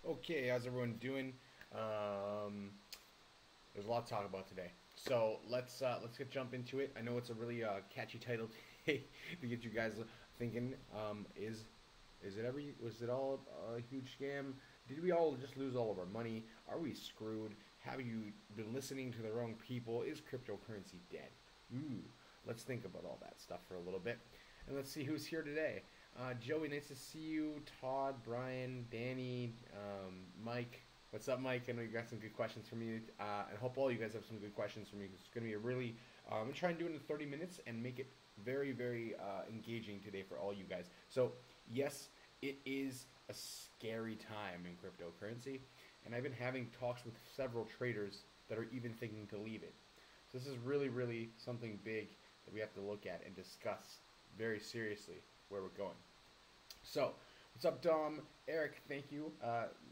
Okay, how's everyone doing? There's a lot to talk about today, so let's get jump into it. I know it's a really catchy title today to get you guys thinking. Was it all a huge scam? Did we all just lose all of our money? Are we screwed? Have you been listening to the wrong people? Is cryptocurrency dead? Ooh, let's think about all that stuff for a little bit, and let's see who's here today. Joey, nice to see you. Todd, Brian, Danny, Mike. What's up, Mike? I know you got some good questions for me. I hope all you guys have some good questions for me. It's going to be a really. I'm going to try and do it in 30 minutes and make it very, very engaging today for all you guys. So, yes, it is a scary time in cryptocurrency, and I've been having talks with several traders that are even thinking to leave it. So, this is really, really something big that we have to look at and discuss very seriously where we're going. So, what's up, Dom? Eric, thank you.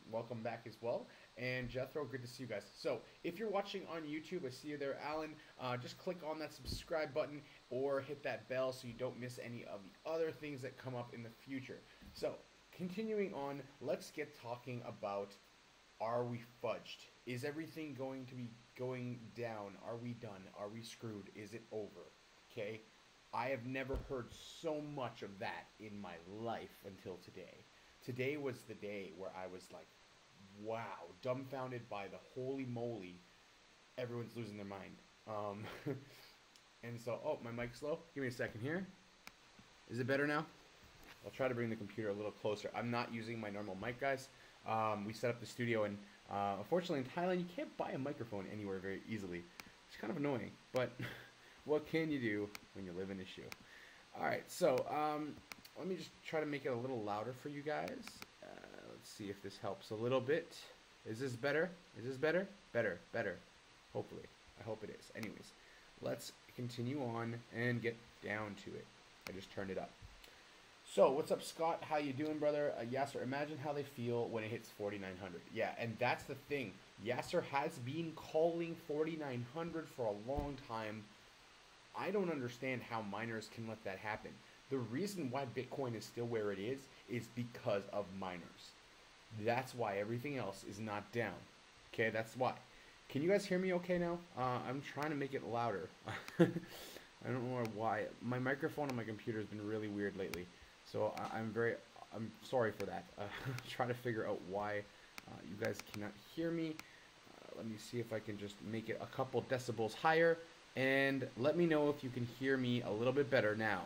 Welcome back as well. And Jethro, good to see you guys. So, if you're watching on YouTube, I see you there, Alan. Just click on that subscribe button or hit that bell so you don't miss any of the other things that come up in the future. So, continuing on, let's get talking about, are we fudged? Is everything going to be going down? Are we done? Are we screwed? Is it over? Okay? I have never heard so much of that in my life until today. Today was the day where I was like, wow, dumbfounded by the holy moly, everyone's losing their mind. And so, oh, my mic's low. Give me a second here. Is it better now? I'll try to bring the computer a little closer. I'm not using my normal mic, guys. We set up the studio, and unfortunately in Thailand, you can't buy a microphone anywhere very easily. It's kind of annoying, but what can you do when you live in a shoe? All right, so let me just try to make it a little louder for you guys. Let's see if this helps a little bit. Is this better? Is this better? Better, better. Hopefully. I hope it is. Anyways, let's continue on and get down to it. I just turned it up. So, what's up, Scott? How you doing, brother? Yasser, imagine how they feel when it hits 4,900. Yeah, and that's the thing. Yasser has been calling 4,900 for a long time. I don't understand how miners can let that happen. The reason why Bitcoin is still where it is because of miners. That's why everything else is not down. Okay, that's why. Can you guys hear me okay now? I'm trying to make it louder. I don't know why. My microphone on my computer has been really weird lately. So I'm sorry for that. Trying to figure out why you guys cannot hear me. Let me see if I can just make it a couple decibels higher. And let me know if you can hear me a little bit better now.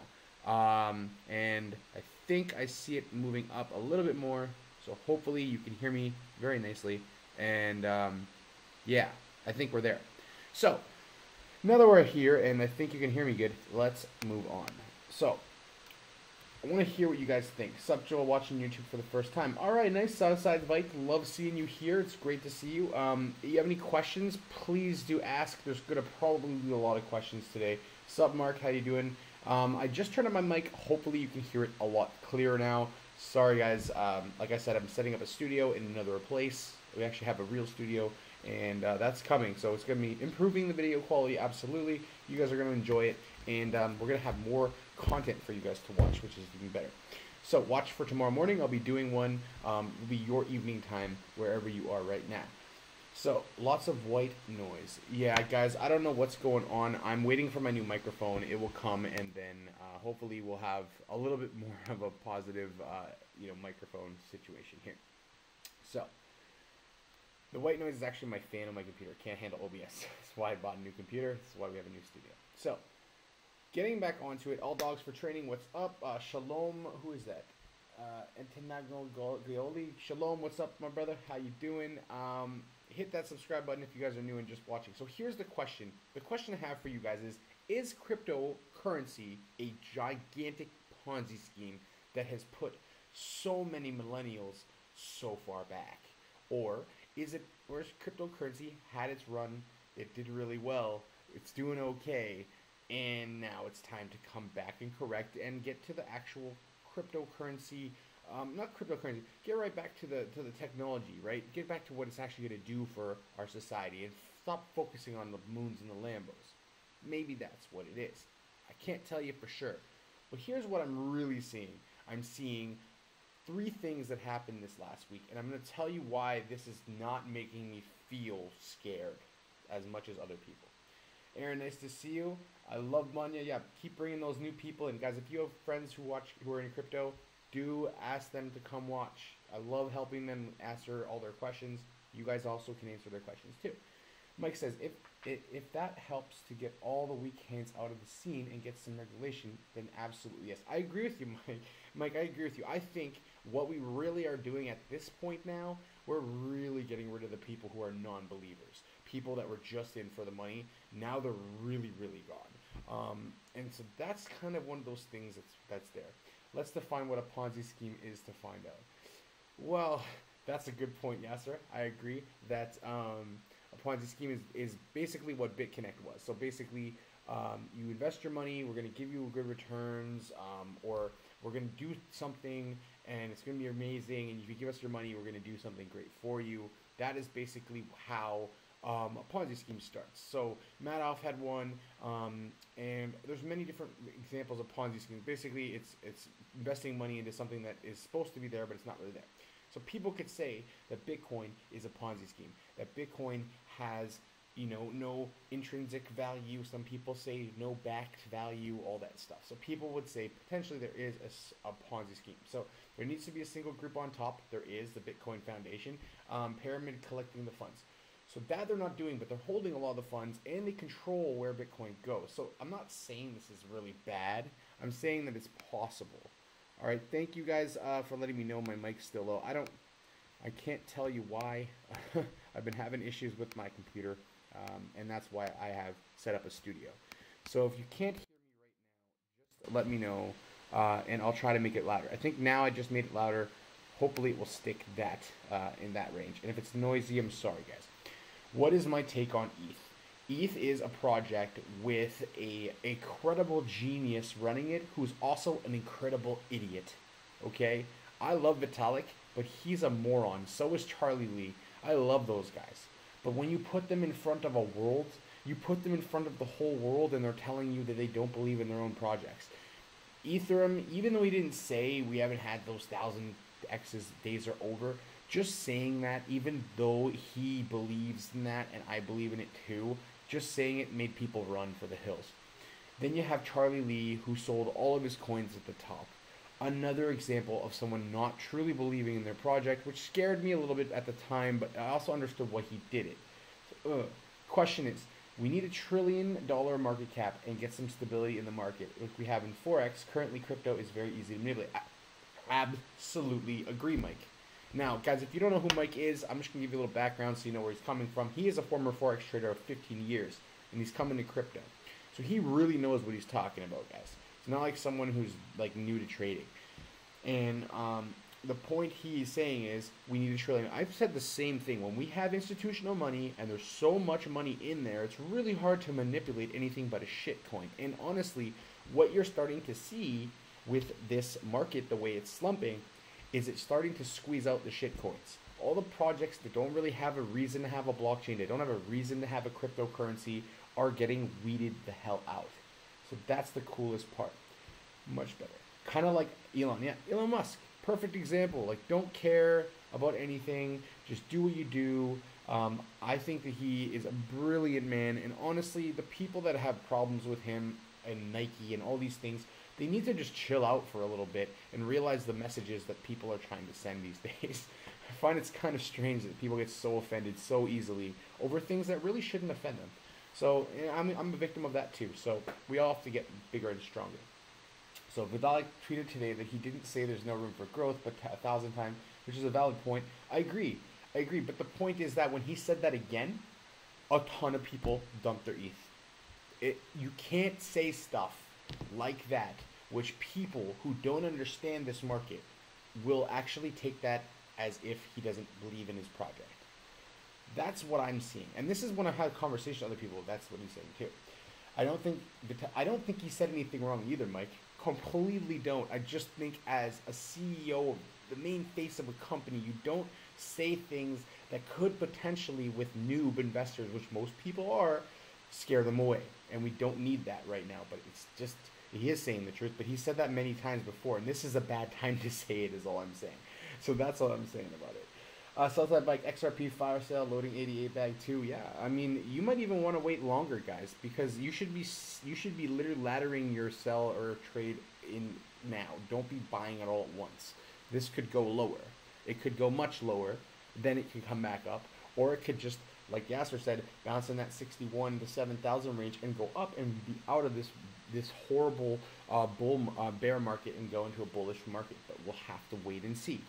And I think I see it moving up a little bit more. So hopefully you can hear me very nicely. And yeah, I think we're there. So now that we're here and I think you can hear me good, let's move on. So I want to hear what you guys think. Sup, Joel, watching YouTube for the first time. All right, nice Southside Vike. Love seeing you here. It's great to see you. You have any questions? Please do ask. There's going to probably be a lot of questions today. Sup, Mark? How you doing? I just turned on my mic. Hopefully you can hear it a lot clearer now. Sorry, guys. Like I said, I'm setting up a studio in another place. We actually have a real studio, and that's coming. So it's going to be improving the video quality, absolutely. You guys are going to enjoy it, and we're going to have more content for you guys to watch, which is even better. So watch for tomorrow morning. I'll be doing one. It'll be your evening time wherever you are right now. So lots of white noise. Yeah, guys, I don't know what's going on. I'm waiting for my new microphone. It will come, and then hopefully we'll have a little bit more of a positive, microphone situation here. So the white noise is actually my fan on my computer. Can't handle OBS. That's why I bought a new computer. That's why we have a new studio. So getting back onto it, all dogs for training. What's up? Shalom. Who is that? Antenagno Glioli. Shalom. What's up, my brother? How you doing? Hit that subscribe button if you guys are new and just watching. So here's the question. The question I have for you guys is cryptocurrency a gigantic Ponzi scheme that has put so many millennials so far back? Or is cryptocurrency had its run, it did really well, it's doing okay, and now it's time to come back and correct and get to the actual cryptocurrency, not cryptocurrency, get right back to the technology, right? Get back to what it's actually going to do for our society and stop focusing on the moons and the Lambos. Maybe that's what it is. I can't tell you for sure. But here's what I'm really seeing. I'm seeing three things that happened this last week, and I'm going to tell you why this is not making me feel scared as much as other people. Aaron, nice to see you. I love Manya. Yeah, keep bringing those new people. And guys, if you have friends who are in crypto, do ask them to come watch. I love helping them answer all their questions. You guys also can answer their questions too. Mike says, if that helps to get all the weak hands out of the scene and get some regulation, then absolutely yes. I agree with you, Mike. Mike, I agree with you. I think what we really are doing at this point now, we're really getting rid of the people who are non-believers. People that were just in for the money, now they're really, really gone. And so that's kind of one of those things that's there. Let's define what a Ponzi scheme is to find out. Well, that's a good point, Yasser. I agree that a Ponzi scheme is basically what BitConnect was. So basically, you invest your money, we're going to give you good returns, or we're going to do something and it's going to be amazing, and if you give us your money, we're going to do something great for you. That is basically how a Ponzi scheme starts. So Madoff had one, and there's many different examples of Ponzi schemes. Basically, it's investing money into something that is supposed to be there, but it's not really there. So people could say that Bitcoin is a Ponzi scheme, that Bitcoin has, no intrinsic value. Some people say no backed value, all that stuff. So people would say potentially there is a Ponzi scheme. So there needs to be a single group on top. There is the Bitcoin Foundation, pyramid collecting the funds. So that they're not doing, but they're holding a lot of the funds and they control where Bitcoin goes. So I'm not saying this is really bad. I'm saying that it's possible. All right, thank you guys for letting me know my mic's still low. I can't tell you why. I've been having issues with my computer, and that's why I have set up a studio. So if you can't hear me right now, just let me know, and I'll try to make it louder. I think now I just made it louder. Hopefully it will stick that in that range. And if it's noisy, I'm sorry, guys. What is my take on ETH? ETH is a project with a credible genius running it who's also an incredible idiot. Okay? I love Vitalik, but he's a moron. So is Charlie Lee. I love those guys. But when you put them in front of a world, you put them in front of the whole world and they're telling you that they don't believe in their own projects. Ethereum, even though he didn't say we haven't had those 1000X's days are over, just saying that, even though he believes in that and I believe in it too, just saying it made people run for the hills. Then you have Charlie Lee, who sold all of his coins at the top. Another example of someone not truly believing in their project, which scared me a little bit at the time, but I also understood why he did it. So, question is, we need $1 trillion market cap and get some stability in the market. Like we have in Forex, currently crypto is very easy to manipulate. I absolutely agree, Mike. Now, guys, if you don't know who Mike is, I'm just going to give you a little background so you know where he's coming from. He is a former Forex trader of 15 years, and he's coming to crypto. So he really knows what he's talking about, guys. It's not like someone who's like new to trading. And the point he's saying is we need $1 trillion. I've said the same thing. When we have institutional money and there's so much money in there, it's really hard to manipulate anything but a shit coin. And honestly, what you're starting to see with this market, the way it's slumping, is it's starting to squeeze out the shit coins. All the projects that don't really have a reason to have a blockchain, they don't have a reason to have a cryptocurrency, are getting weeded the hell out. So that's the coolest part. Much better. Kind of like Elon. Yeah, Elon Musk. Perfect example. Like, don't care about anything. Just do what you do. I think that he is a brilliant man. And honestly, the people that have problems with him and Nike and all these things, they need to just chill out for a little bit and realize the messages that people are trying to send these days. I find it's kind of strange that people get so offended so easily over things that really shouldn't offend them. So I'm a victim of that too. So we all have to get bigger and stronger. So Vitalik tweeted today that he didn't say there's no room for growth, but 1,000 times, which is a valid point. I agree. But the point is that when he said that again, a ton of people dumped their ETH. You can't say stuff like that, which people who don't understand this market will actually take that as if he doesn't believe in his project. That's what I'm seeing. And this is when I've had conversations with other people, that's what he's saying too. I don't think he said anything wrong either, Mike. Completely don't. I just think as a CEO, the main face of a company, you don't say things that could potentially, with noob investors, which most people are, scare them away. And we don't need that right now. But it's just, He is saying the truth, but he said that many times before, and this is a bad time to say it, is all I'm saying. So that's all I'm saying about it. Southside Bike XRP fire sale loading 88 bag 2. Yeah, I mean, you might even want to wait longer, guys, because you should be literally laddering your sell or trade in now. Don't be buying it all at once. This could go lower. It could go much lower. Then it could come back up, or it could just, like Yasser said, bounce in that 61 to 7,000 range and go up and be out of this horrible bear market and go into a bullish market. But we'll have to wait and see.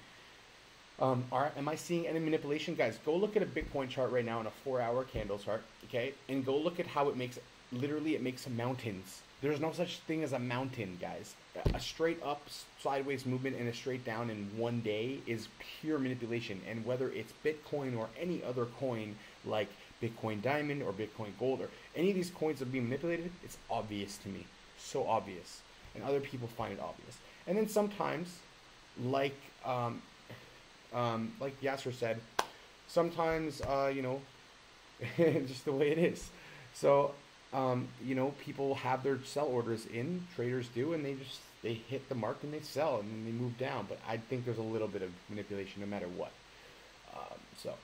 Am I seeing any manipulation? Guys, go look at a Bitcoin chart right now on a 4-hour candle chart, okay? And go look at how it makes, literally it makes mountains. There's no such thing as a mountain, guys. A straight up sideways movement and a straight down in one day is pure manipulation. And whether it's Bitcoin or any other coin like Bitcoin Diamond or Bitcoin Gold or any of these coins that are being manipulated, it's obvious to me. So obvious. And other people find it obvious. And then sometimes, like Yasser said, sometimes, just the way it is. So, people have their sell orders in, traders do, and they hit the mark and they sell and then they move down. But I think there's a little bit of manipulation no matter what. So,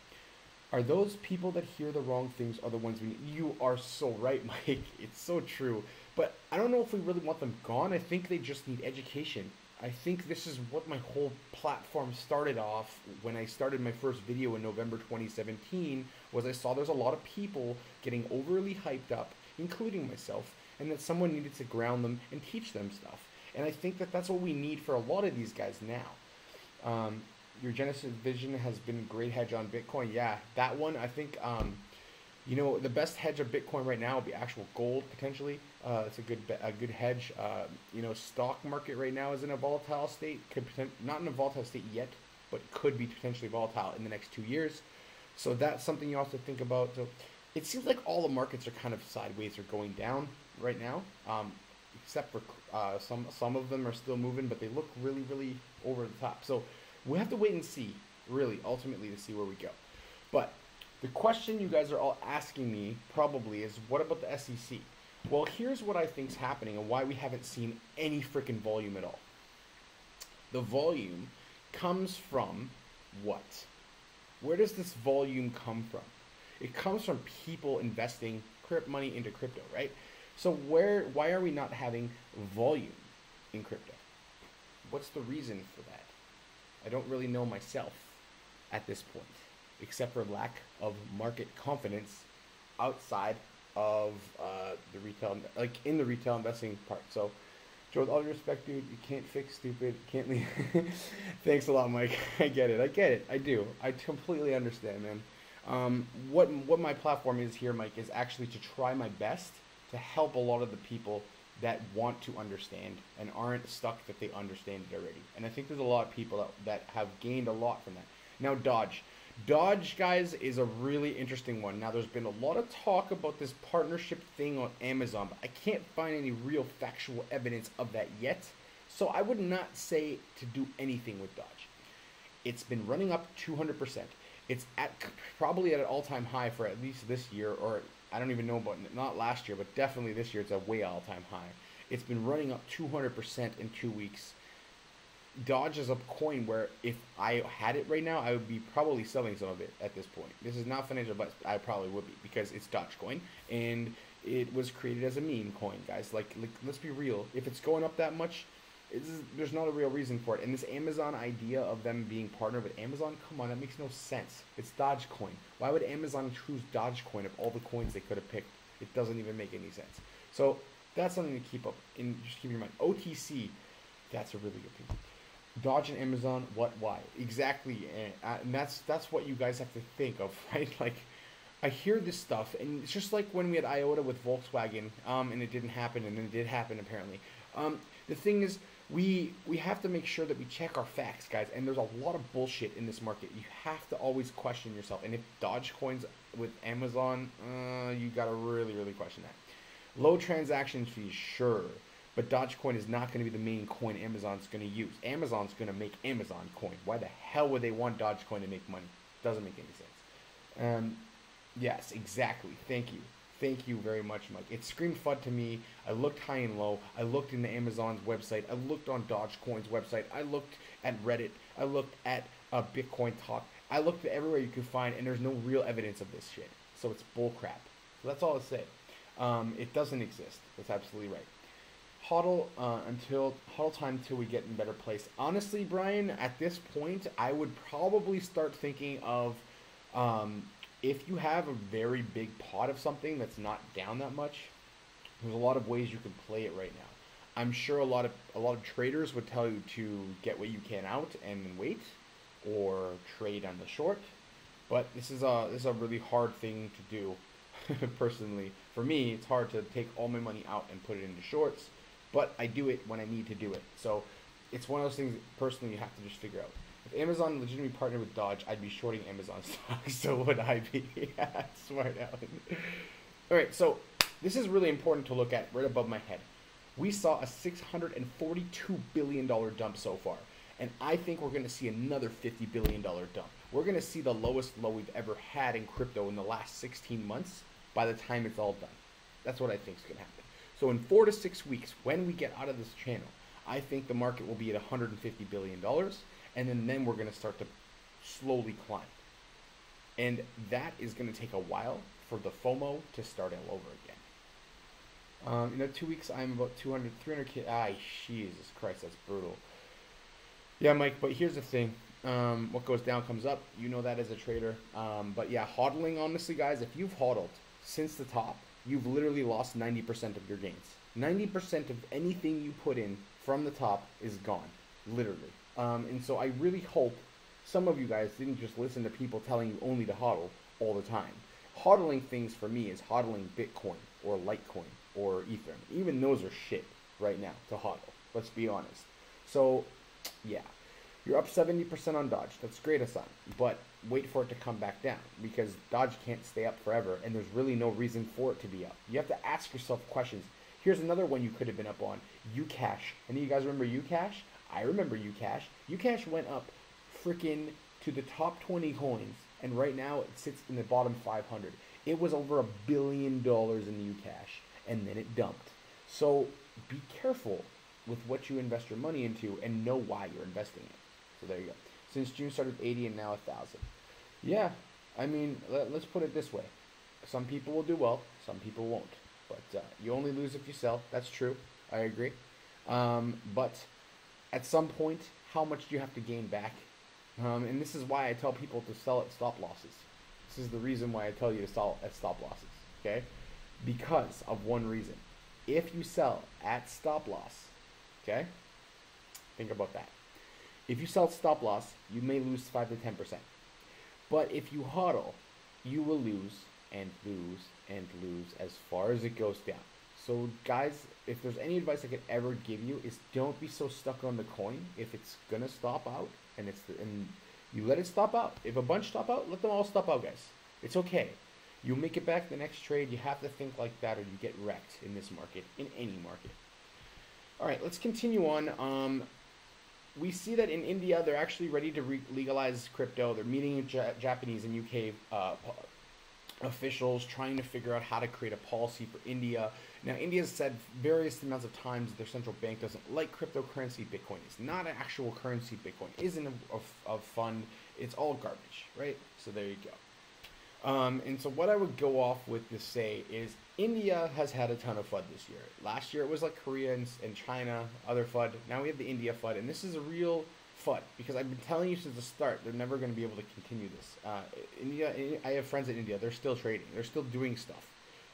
are those people that hear the wrong things are the ones you are so right, Mike. It's so true. But I don't know if we really want them gone. I think they just need education. I think this is what my whole platform started off when I started my first video in November 2017, was I saw there's a lot of people getting overly hyped up, including myself, and that someone needed to ground them and teach them stuff. And I think that that's what we need for a lot of these guys now. Your Genesis vision has been a great hedge on Bitcoin. Yeah, that one, I think, the best hedge of Bitcoin right now would be actual gold, potentially. It's a good hedge. Stock market right now is in a volatile state. Not in a volatile state yet, but could be potentially volatile in the next 2 years. So that's something you also think about. So it seems like all the markets are kind of sideways or going down right now, except for some of them are still moving, but they look really, really over the top. So we have to wait and see, really, ultimately, to see where we go. But the question you guys are all asking me probably is, what about the SEC? Well, here's what I think is happening and why we haven't seen any freaking volume at all. The volume comes from what? Where does this volume come from? It comes from people investing money into crypto, right? So why are we not having volume in crypto? What's the reason for that? I don't really know myself at this point, except for lack of market confidence outside of the retail, like in the retail investing part. So, Joe, with all due respect, dude, you can't fix stupid. You can't leave. Thanks a lot, Mike. I get it. I do. I completely understand, man. What my platform is here, Mike, is actually to try my best to help a lot of the people that want to understand and aren't stuck that they understand it already. And I think there's a lot of people that have gained a lot from that. Now, Dodge, guys, is a really interesting one. Now, there's been a lot of talk about this partnership thing on Amazon, but I can't find any real factual evidence of that yet. So I would not say to do anything with Dodge. It's been running up 200%. It's probably at an all-time high for at least this year, or I don't even know about, not last year, but definitely this year it's a way all-time high. It's been running up 200% in 2 weeks. Dodge is a coin where if I had it right now, I would be probably selling some of it at this point. This is not financial advice. I probably would be, because it's Dogecoin and it was created as a meme coin, guys. Like let's be real. If it's going up that much, there's not a real reason for it. And this Amazon idea of them being partnered with Amazon, come on, that makes no sense. It's Dogecoin. Why would Amazon choose Dogecoin of all the coins they could have picked? It doesn't even make any sense. So that's something to keep up and just keep in mind. OTC, that's a really good thing. Dodge and Amazon, what, why? Exactly, and that's what you guys have to think of, right? Like, I hear this stuff, and it's just like when we had IOTA with Volkswagen, and it didn't happen, and then it did happen, apparently. The thing is, we have to make sure that we check our facts, guys, and there's a lot of bullshit in this market. You have to always question yourself, and if Dogecoin's with Amazon, you gotta really, really question that. Low transaction fees, sure. But Dogecoin is not going to be the main coin Amazon's going to use. Amazon's going to make Amazon coin. Why the hell would they want Dogecoin to make money? Doesn't make any sense. Yes, exactly. Thank you. Thank you very much, Mike. It screamed FUD to me. I looked high and low. I looked into Amazon's website. I looked on Dogecoin's website. I looked at Reddit. I looked at Bitcoin Talk. I looked at everywhere you could find, and there's no real evidence of this shit. So it's bullcrap. So that's all I'll say. It doesn't exist. That's absolutely right. Hodl time until we get in a better place. Honestly, Brian, at this point, I would probably start thinking of if you have a very big pot of something that's not down that much. There's a lot of ways you can play it right now. I'm sure a lot of traders would tell you to get what you can out and wait, or trade on the short. But this is a really hard thing to do. Personally, for me, it's hard to take all my money out and put it into shorts. But I do it when I need to do it. So it's one of those things personally you have to just figure out. If Amazon legitimately partnered with Dodge, I'd be shorting Amazon stock. So would I be. Yeah, smart Alan. All right, so this is really important to look at right above my head. We saw a $642 billion dump so far. And I think we're going to see another $50 billion dump. We're going to see the lowest low we've ever had in crypto in the last 16 months by the time it's all done. That's what I think is going to happen. So in 4 to 6 weeks, when we get out of this channel, I think the market will be at $150 billion, and then we're going to start to slowly climb. And that is going to take a while for the FOMO to start all over again. 2 weeks, I'm about 200, 300K. Jesus Christ, that's brutal. Yeah, Mike, but here's the thing. What goes down comes up. You know that as a trader. But yeah, hodling, honestly, guys, if you've hodled since the top, you've literally lost 90% of your gains. 90% of anything you put in from the top is gone, literally. And so I really hope some of you guys didn't just listen to people telling you only to hodl all the time. Hodling things for me is hodling Bitcoin or Litecoin or Ethereum. Even those are shit right now to hodl. Let's be honest. So, yeah. You're up 70% on Dodge. That's great, Hassan. But wait for it to come back down because Dodge can't stay up forever and there's really no reason for it to be up. You have to ask yourself questions. Here's another one you could have been up on. Ucash. Any of you guys remember Ucash? I remember Ucash. Ucash went up freaking to the top 20 coins and right now it sits in the bottom 500. It was over $1 billion in Ucash and then it dumped. So be careful with what you invest your money into and know why you're investing it. So there you go. Since June started 80 and now 1,000. Yeah, I mean, let's put it this way. Some people will do well, some people won't. But you only lose if you sell. That's true. I agree. But at some point, how much do you have to gain back? And this is why I tell people to sell at stop losses. This is the reason why I tell you to sell at stop losses. Okay? Because of one reason. If you sell at stop loss, okay? Think about that. If you sell stop loss, you may lose 5 to 10%. But if you hodl, you will lose and lose and lose as far as it goes down. So guys, if there's any advice I could ever give you is don't be so stuck on the coin. If it's gonna stop out and you let it stop out. If a bunch stop out, let them all stop out, guys. It's okay. You'll make it back the next trade. You have to think like that or you get wrecked in this market, in any market. All right, let's continue on. We see that in India, they're actually ready to legalize crypto. They're meeting Japanese and UK officials, trying to figure out how to create a policy for India. Now, India has said various amounts of times their central bank doesn't like cryptocurrency. Bitcoin is not an actual currency. Bitcoin isn't a fund. It's all garbage, right? So there you go. And so what I would go off with to say is India has had a ton of FUD this year. Last year it was like Korea and China, other FUD. Now we have the India FUD, and this is a real FUD because I've been telling you since the start they're never going to be able to continue this. India, I have friends in India. They're still trading. They're still doing stuff.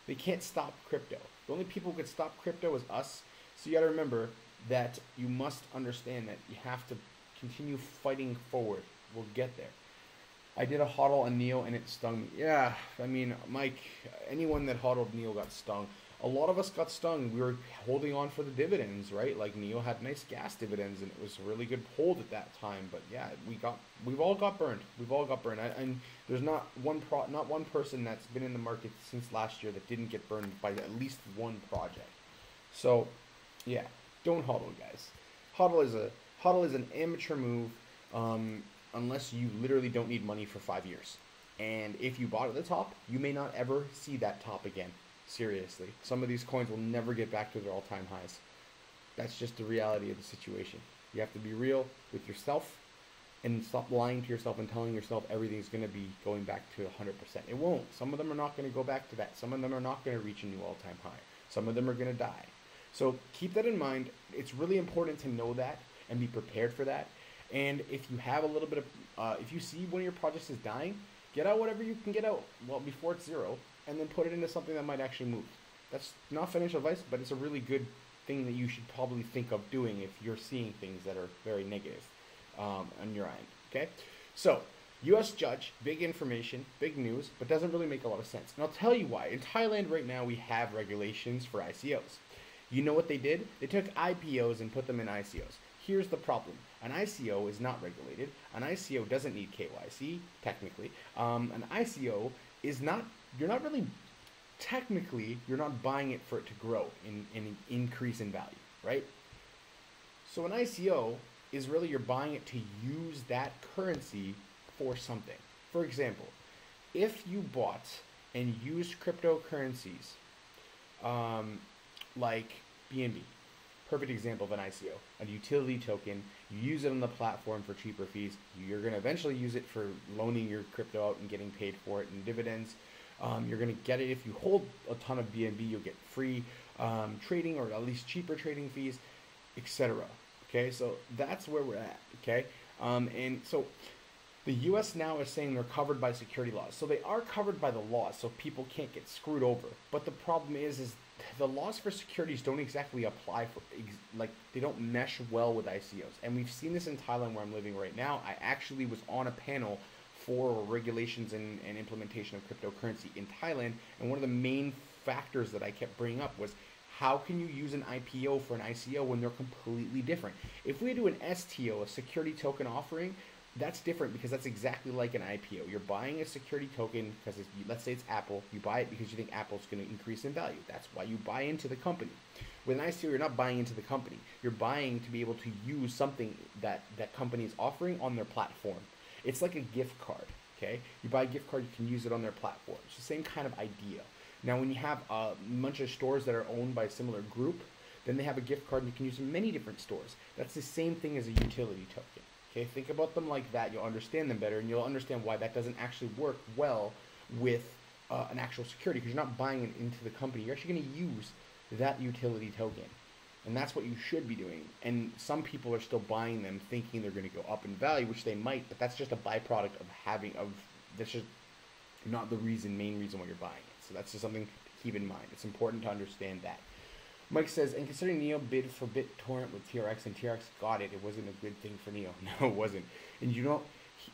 They can't stop crypto. The only people who could stop crypto is us. So you got to remember that you must understand that you have to continue fighting forward. We'll get there. I did a hodl on Neo and it stung me. Yeah, I mean, Mike, anyone that hodled Neo got stung. A lot of us got stung. We were holding on for the dividends, right? Like Neo had nice gas dividends and it was a really good hold at that time. But yeah, we've all got burned. We've all got burned. And there's not one person that's been in the market since last year that didn't get burned by at least one project. So yeah, don't hodl, guys. Hodl is an amateur move. Unless you literally don't need money for 5 years. And if you bought at the top, you may not ever see that top again. Seriously. Some of these coins will never get back to their all-time highs. That's just the reality of the situation. You have to be real with yourself and stop lying to yourself and telling yourself everything's going to be going back to 100%. It won't. Some of them are not going to go back to that. Some of them are not going to reach a new all-time high. Some of them are going to die. So keep that in mind. It's really important to know that and be prepared for that. And if you have a little bit of, if you see one of your projects is dying, get out whatever you can get out, well, before it's zero, and then put it into something that might actually move. That's not financial advice, but it's a really good thing that you should probably think of doing if you're seeing things that are very negative on your end, okay? So, U.S. judge, big information, big news, but doesn't really make a lot of sense. And I'll tell you why. In Thailand right now, we have regulations for ICOs. You know what they did? They took IPOs and put them in ICOs. Here's the problem. An ICO is not regulated. An ICO doesn't need KYC, technically. An ICO is not, you're not really, technically, you're not buying it for it to grow in increase in value, right? So an ICO is really you're buying it to use that currency for something. For example, if you bought and used cryptocurrencies like BNB, perfect example of an ICO, a utility token. You use it on the platform for cheaper fees. You're going to eventually use it for loaning your crypto out and getting paid for it in dividends. You're going to get it if you hold a ton of BNB. You'll get free trading or at least cheaper trading fees, etc. Okay, so that's where we're at. Okay, and so the U.S. now is saying they're covered by security laws. So they are covered by the laws, so people can't get screwed over. But the problem is the laws for securities don't exactly apply for, like, they don't mesh well with ICOs. And we've seen this in Thailand where I'm living right now. I actually was on a panel for regulations and implementation of cryptocurrency in Thailand. And one of the main factors that I kept bringing up was, how can you use an IPO for an ICO when they're completely different? If we do an STO, a security token offering, that's different because that's exactly like an IPO. You're buying a security token because, let's say it's Apple. You buy it because you think Apple's going to increase in value. That's why you buy into the company. With an ICO, you're not buying into the company. You're buying to be able to use something that that company is offering on their platform. It's like a gift card, okay? You buy a gift card, you can use it on their platform. It's the same kind of idea. Now, when you have a bunch of stores that are owned by a similar group, then they have a gift card and you can use it in many different stores. That's the same thing as a utility token. Okay, think about them like that. You'll understand them better, and you'll understand why that doesn't actually work well with an actual security, because you're not buying it into the company. You're actually going to use that utility token, and that's what you should be doing. And some people are still buying them thinking they're going to go up in value, which they might, but that's just a byproduct of that's just not the main reason why you're buying it. So that's just something to keep in mind. It's important to understand that. Mike says, and considering Neo bid for BitTorrent with TRX and TRX got it, it wasn't a good thing for Neo. No, it wasn't. And you know,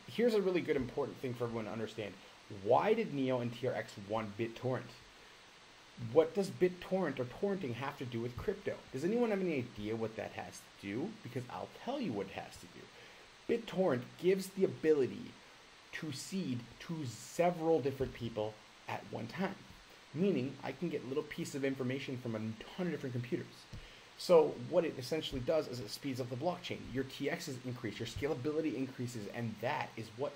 here's a really good important thing for everyone to understand. Why did Neo and TRX want BitTorrent? What does BitTorrent or torrenting have to do with crypto? Does anyone have any idea what that has to do? Because I'll tell you what it has to do. BitTorrent gives the ability to seed to several different people at one time. Meaning, I can get a little piece of information from a ton of different computers. So what it essentially does is it speeds up the blockchain. Your TXs increase, your scalability increases, and that is what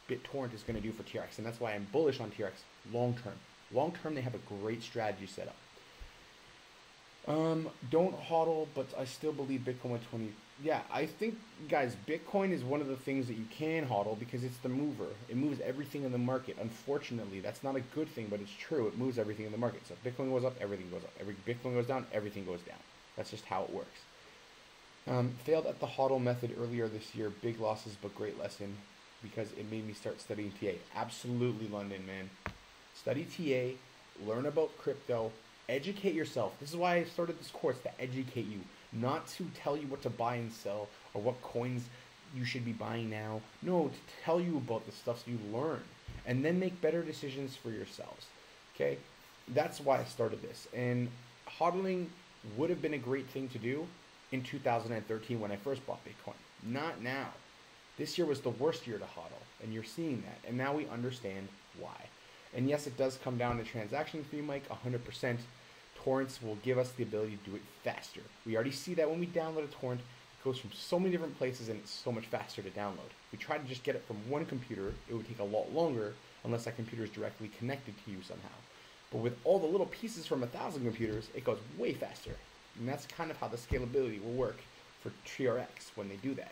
BitTorrent is going to do for TRX. And that's why I'm bullish on TRX long term. Long term, they have a great strategy set up. Don't hodl, but I still believe Bitcoin at 20. Yeah, I think, guys, Bitcoin is one of the things that you can hodl because it's the mover. It moves everything in the market. Unfortunately, that's not a good thing, but it's true. It moves everything in the market. So if Bitcoin goes up, everything goes up. Every Bitcoin goes down, everything goes down. That's just how it works. Failed at the hodl method earlier this year. Big losses, but great lesson because it made me start studying TA. Absolutely, London, man. Study TA, learn about crypto, educate yourself. This is why I started this course, to educate you, not to tell you what to buy and sell or what coins you should be buying now. No, to tell you about the stuff so you learn and then make better decisions for yourselves. Okay? That's why I started this. And hodling would have been a great thing to do in 2013 when I first bought Bitcoin. Not now. This year was the worst year to hodl, and you're seeing that. And now we understand why. And yes, it does come down to transaction fee, Mike, 100%. Torrents will give us the ability to do it faster. We already see that when we download a torrent, it goes from so many different places and it's so much faster to download. If we try to just get it from one computer, it would take a lot longer unless that computer is directly connected to you somehow. But with all the little pieces from 1,000 computers, it goes way faster. And that's kind of how the scalability will work for TRX when they do that.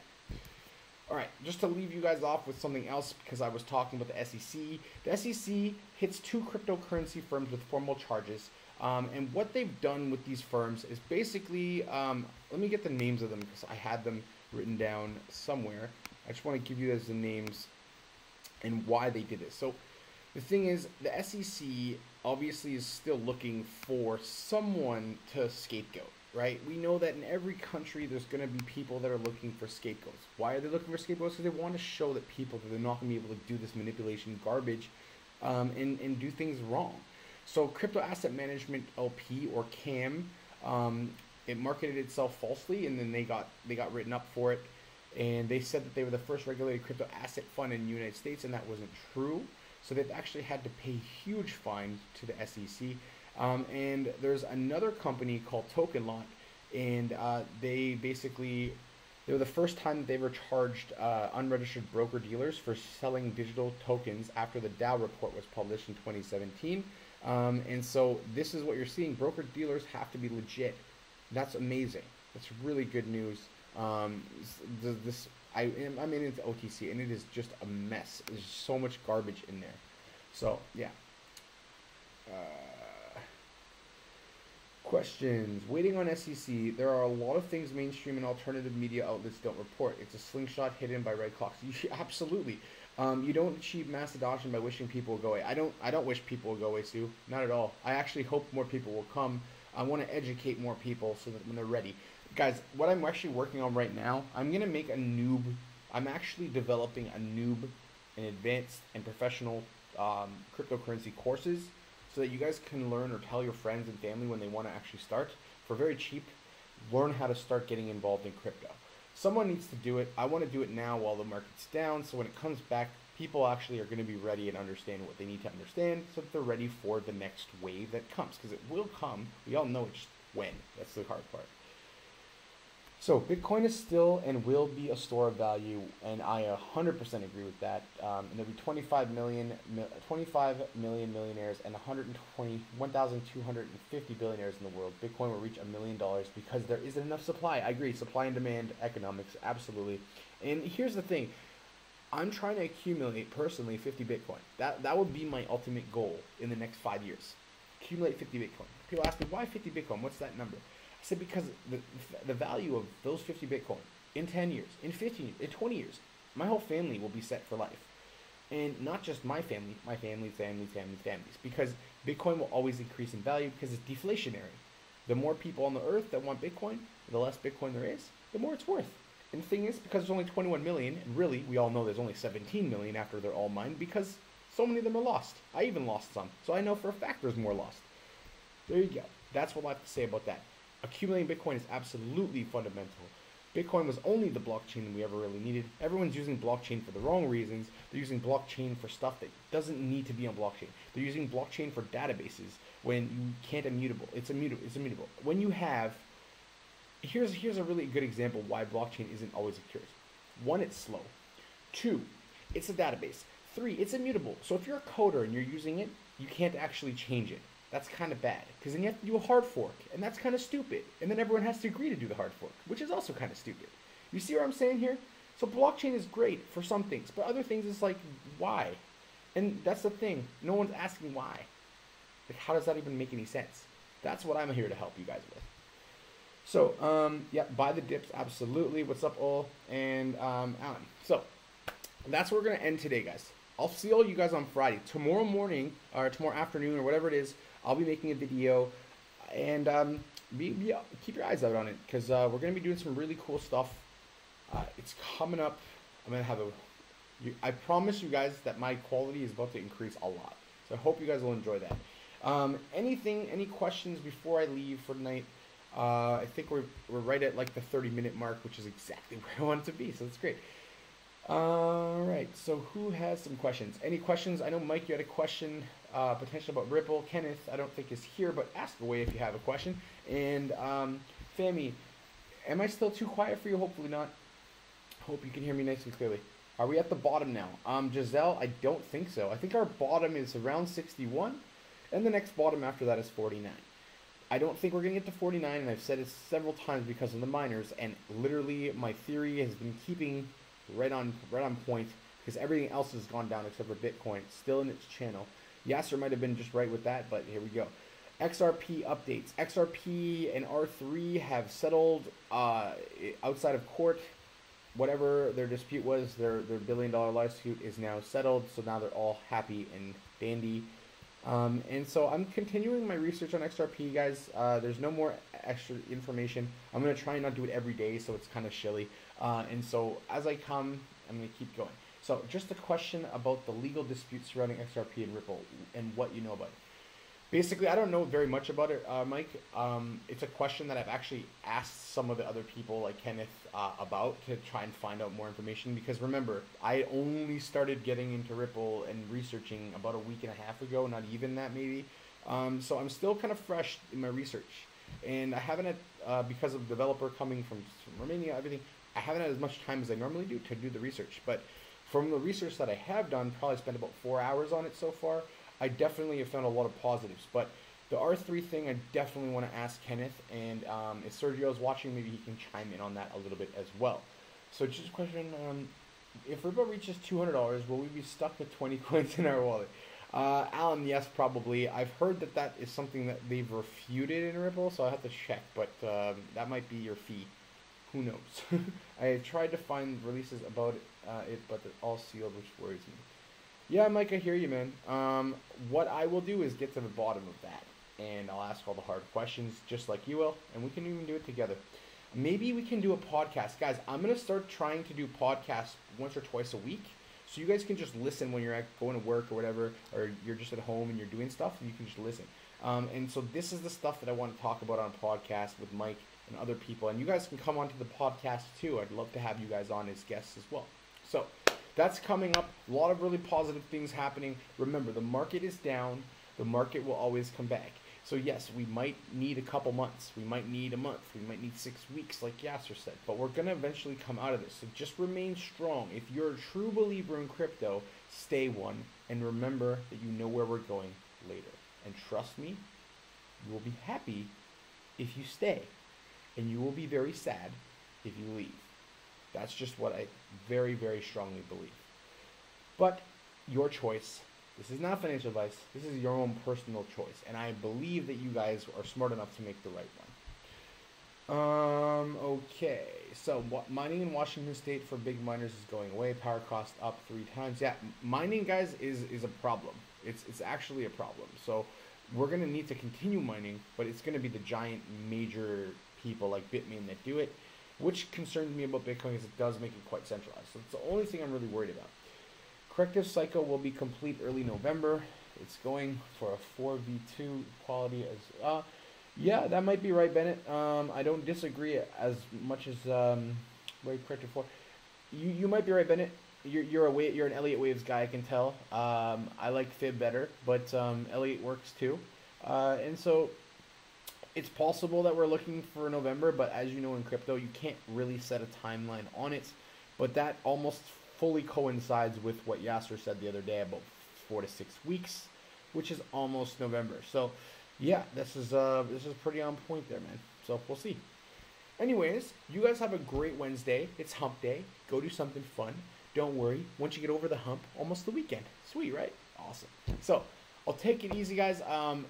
All right, just to leave you guys off with something else, because I was talking about the SEC. The SEC hits 2 cryptocurrency firms with formal charges. And what they've done with these firms is basically, let me get the names of them because I had them written down somewhere. I just want to give you guys the names and why they did this. So the thing is, the SEC obviously is still looking for someone to scapegoat, right? We know that in every country there's going to be people that are looking for scapegoats. Why are they looking for scapegoats? Because they want to show that people that they're not going to be able to do this manipulation garbage and do things wrong. So Crypto Asset Management LP, or CAM, it marketed itself falsely, and then they got written up for it. And they said that they were the first regulated crypto asset fund in the United States, and that wasn't true. So they've actually had to pay huge fines to the SEC. And there's another company called Token Lot, and they were the first time that they were charged unregistered broker-dealers for selling digital tokens after the Dow report was published in 2017. And so this is what you're seeing. Broker-dealers have to be legit. That's amazing. That's really good news. I'm into OTC, and it is just a mess. There's so much garbage in there. So yeah. Questions. Waiting on SEC. There are a lot of things mainstream and alternative media outlets don't report. It's a slingshot hidden by red clocks. Absolutely. You don't achieve mass adoption by wishing people will go away. I don't wish people will go away, Sue. Not at all. I actually hope more people will come. I want to educate more people so that when they're ready. Guys, what I'm actually working on right now, I'm going to make a noob. I'm actually developing a noob and advanced and professional cryptocurrency courses so that you guys can learn or tell your friends and family when they want to actually start for very cheap. Learn how to start getting involved in crypto. Someone needs to do it. I want to do it now while the market's down, so when it comes back, people actually are going to be ready and understand what they need to understand so that they're ready for the next wave that comes, because it will come. We all know just when. That's the hard part. So Bitcoin is still and will be a store of value, and I 100% agree with that. And there'll be 25 million millionaires and 1,250 billionaires in the world. Bitcoin will reach $1 million because there isn't enough supply. I agree. Supply and demand economics, absolutely. And here's the thing. I'm trying to accumulate, personally, 50 Bitcoin. That would be my ultimate goal in the next 5 years. Accumulate 50 Bitcoin. People ask me, why 50 Bitcoin? What's that number? I said because the value of those 50 Bitcoin in 10 years, in 15 years, in 20 years, my whole family will be set for life. And not just my family, families, because Bitcoin will always increase in value because it's deflationary. The more people on the earth that want Bitcoin, the less Bitcoin there is, the more it's worth. And the thing is, because there's only 21 million, and really, we all know there's only 17 million after they're all mined, because so many of them are lost. I even lost some, so I know for a fact there's more lost. There you go. That's what I have to say about that. Accumulating Bitcoin is absolutely fundamental. Bitcoin was only the blockchain we ever really needed. Everyone's using blockchain for the wrong reasons. They're using blockchain for stuff that doesn't need to be on blockchain. They're using blockchain for databases when you can't immutable. It's immutable. When you have, here's a really good example why blockchain isn't always accurate. 1, it's slow. 2, it's a database. 3, it's immutable. So if you're a coder and you're using it, you can't actually change it. That's kind of bad, because then you have to do a hard fork, and that's kind of stupid. And then everyone has to agree to do the hard fork, which is also kind of stupid. You see what I'm saying here? So blockchain is great for some things, but other things is like, why? And that's the thing. No one's asking why. Like, how does that even make any sense? That's what I'm here to help you guys with. So, yeah, buy the dips, absolutely. What's up, all? And Alan. So, that's where we're going to end today, guys. I'll see all you guys on Friday. Tomorrow morning, or tomorrow afternoon, or whatever it is, I'll be making a video, and keep your eyes out on it, because we're going to be doing some really cool stuff. It's coming up. I'm going to have I promise you guys that my quality is about to increase a lot. So I hope you guys will enjoy that. Any questions before I leave for tonight? I think we're right at like the 30-minute mark, which is exactly where I want it to be, so that's great. All right, so who has some questions? Any questions? I know, Mike, you had a question potentially about Ripple. Kenneth, I don't think is here, but ask away if you have a question. And Fami, am I still too quiet for you? Hopefully not. Hope you can hear me nice and clearly. Are we at the bottom now? Giselle, I don't think so. I think our bottom is around 61, And the next bottom after that is 49. I don't think we're going to get to 49, and I've said it several times because of the miners, and literally my theory has been keeping right on point because everything else has gone down except for Bitcoin. It's still in its channel. Yasser might have been just right with that, but here we go. XRP updates. XRP and R3 have settled outside of court. Whatever their dispute was, their $1 billion lawsuit is now settled, so now they're all happy and dandy. And so I'm continuing my research on XRP, guys. There's no more extra information. I'm going to try and not do it every day, so it's kind of shilly. And so as I come, I'm going to keep going. So just a question about the legal dispute surrounding XRP and Ripple and what you know about it. Basically, I don't know very much about it, Mike. It's a question that I've actually asked some of the other people, like Kenneth, about to try and find out more information. Because remember, I only started getting into Ripple and researching about a week and a half ago, not even that maybe. So I'm still kind of fresh in my research. And I haven't had, because of developer coming from Romania, everything, I haven't had as much time as I normally do to do the research. But from the research that I have done, probably spent about 4 hours on it so far, I definitely have found a lot of positives. But the R3 thing, I definitely want to ask Kenneth, and if Sergio's watching, maybe he can chime in on that a little bit as well. So just a question, if Ripple reaches $200, will we be stuck with 20 coins in our wallet? Alan, yes, probably. I've heard that that is something that they've refuted in Ripple, so I have to check, but that might be your fee. Who knows? I have tried to find releases about it, but they're all sealed, which worries me. Yeah, Mike, I hear you, man. What I will do is get to the bottom of that, and I'll ask all the hard questions just like you will, and we can even do it together. Maybe we can do a podcast. Guys, I'm going to start trying to do podcasts once or twice a week, so you guys can just listen when you're going to work or whatever, or you're just at home and you're doing stuff, and you can just listen. And so this is the stuff that I want to talk about on a podcast with Mike and other people, and you guys can come onto the podcast too. I'd love to have you guys on as guests as well. So that's coming up. A lot of really positive things happening. Remember, the market is down. The market will always come back. So yes, we might need a couple months. We might need a month. We might need 6 weeks, like Yasser said. But we're going to eventually come out of this. So just remain strong. If you're a true believer in crypto, stay one. And remember that you know where we're going later. And trust me, you will be happy if you stay. And you will be very sad if you leave. That's just what I very, very strongly believe. But your choice. This is not financial advice. This is your own personal choice. And I believe that you guys are smart enough to make the right one. Okay. So mining in Washington State for big miners is going away. Power cost up 3 times. Yeah, mining, guys, is a problem. It's actually a problem. So we're going to need to continue mining, but it's going to be the giant major people like Bitmain that do it, which concerns me about Bitcoin because it does make it quite centralized. So it's the only thing I'm really worried about. Corrective cycle will be complete early November. It's going for a 4v2 quality as yeah, that might be right, Bennett. I don't disagree as much as wait, corrective 4. You might be right, Bennett. You're an Elliott Waves guy, I can tell. I like Fib better, but Elliott works too. And so it's possible that we're looking for November, but as you know in crypto, you can't really set a timeline on it. But that almost fully coincides with what Yasser said the other day about 4 to 6 weeks, which is almost November. So yeah, this is pretty on point there, man. So we'll see. Anyways, you guys have a great Wednesday. It's hump day. Go do something fun. Don't worry. Once you get over the hump, almost the weekend. Sweet, right? Awesome. So I'll take it easy, guys.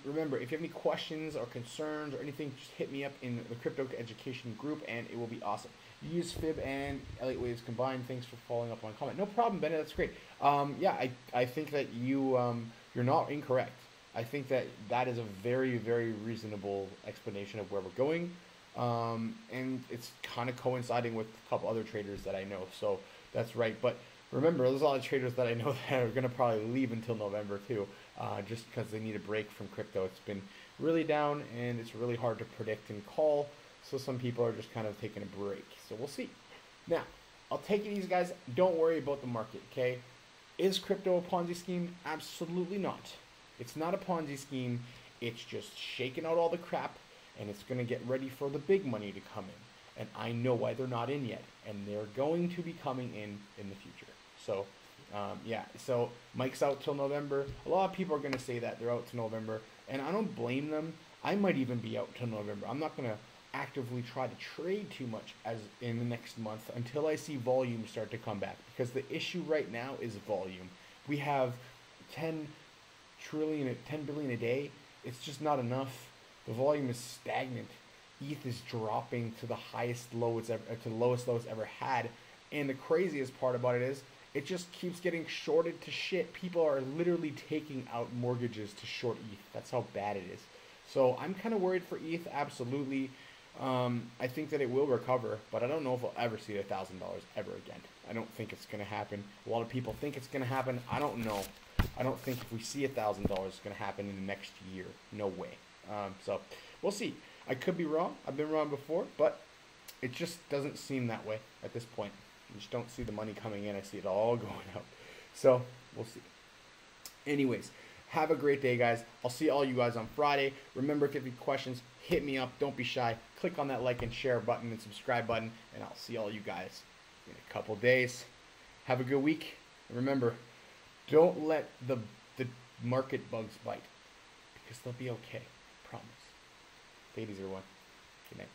Remember, if you have any questions or concerns or anything, just hit me up in the crypto education group, and it will be awesome. You use Fib and Elliott Waves combined. Thanks for following up on a comment. No problem, Bennett. That's great. Yeah, I think that you're not incorrect. I think that is a very, very reasonable explanation of where we're going, and it's kind of coinciding with a couple other traders that I know. So that's right. But remember, there's a lot of traders that I know that are going to probably leave until November too, just because they need a break from crypto. It's been really down, and it's really hard to predict and call. So some people are just kind of taking a break. So we'll see. Now, I'll take it easy, guys. Don't worry about the market, okay? Is crypto a Ponzi scheme? Absolutely not. It's not a Ponzi scheme. It's just shaking out all the crap, and it's going to get ready for the big money to come in. And I know why they're not in yet, and they're going to be coming in the future. So, yeah. So Mike's out till November. A lot of people are going to say that they're out till November. And I don't blame them. I might even be out till November. I'm not going to actively try to trade too much as in the next month until I see volume start to come back, because the issue right now is volume. We have 10 billion a day. It's just not enough. The volume is stagnant. ETH is dropping to the highest low to the lowest low it's ever had. And the craziest part about it is it just keeps getting shorted to shit. People are literally taking out mortgages to short ETH. That's how bad it is. So I'm kind of worried for ETH, absolutely. I think that it will recover, but I don't know if we'll ever see $1,000 ever again. I don't think it's going to happen. A lot of people think it's going to happen. I don't know. I don't think if we see $1,000 it's going to happen in the next year. No way. So we'll see. I could be wrong. I've been wrong before, but it just doesn't seem that way at this point. I just don't see the money coming in. I see it all going out. So we'll see. Anyways, have a great day, guys. I'll see all you guys on Friday. Remember, if you have any questions, hit me up. Don't be shy. Click on that like and share button and subscribe button, and I'll see all you guys in a couple days. Have a good week. And remember, don't let the market bugs bite, because they'll be okay. Promise. Ladies are one. Good night.